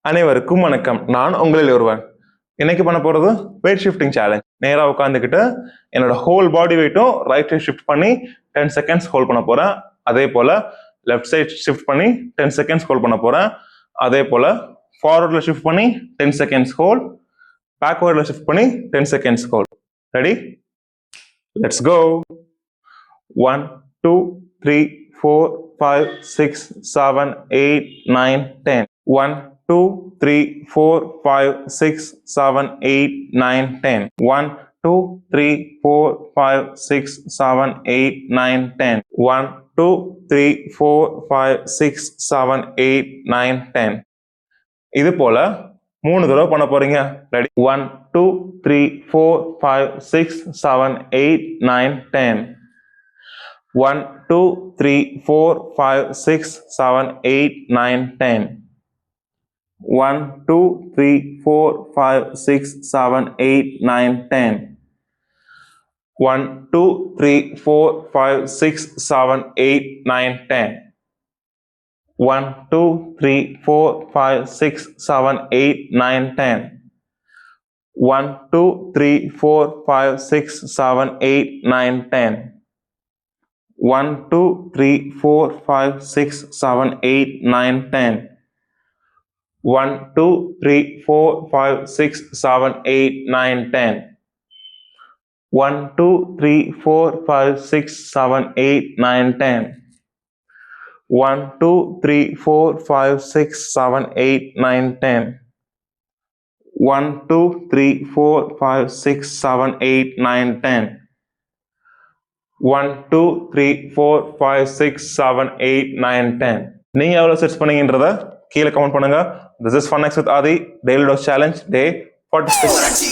அனைவருக்கும் வணக்கம். நான் உங்களில் ஒருவன். இன்னைக்கு பண்ண போறது வெயிட் ஷிஃப்டிங் சேலஞ்ச். நேரா உட்காந்துக்கிட்டு என்னோட ஹோல் பாடி வெயிட்டும் ரைட் சைட் ஷிஃப்ட் பண்ணி 10 செகண்ட்ஸ் ஹோல்ட் பண்ண போறேன். அதே போல லெஃப்ட் சைட் ஷிஃப்ட் பண்ணி 10 செகண்ட்ஸ் ஹோல்ட் பண்ண போறேன். அதே போல ஃபார்வர்ட்ல ஷிஃப்ட் பண்ணி 10 செகண்ட்ஸ் ஹோல்ட், பேக்வர்ட்ல ஷிஃப்ட் பண்ணி 10 seconds hold. Ready? Let's go. 1 2 3 4 5 6 7 8 9 10. 1 2 3 4 5 6 7 8 9 10. 1 2 3 4 5 6 7 8 9 10. 1 2 3 4 5 6 7 8 9 10. இது போல 3 தடவை பண்ண போறீங்க. ரெடி? 1 2 3 4 5 6 7 8 9 10. 1 2 3 4 5 6 7 8 9 10. 1 2 3 4 5 6 7 8 9 10. 1 2 3 4 5 6 7 8 9 10. 1 2 3 4 5 6 7 8 9 10. 1 2 3 4 5 6 7 8 9 10. 1 2 3 4 5 6 7 8 9 10. 1 2 3 4 5 6 7 8 9 10. 1 2 3 4 5 6 7 8 9 10. 1 2 3 4 5 6 7 8 9 10. 1 2 3 4 5 6 7 8 9 10. 1 2 3 4 5 6 7 8 9 10. நீங்க எவ்வளவு செட்ஸ் பண்ணீங்கன்றத கீழே கமெண்ட் பண்ணுங்க. This is Fun X with Adi, Daily Dose Challenge, Day 46.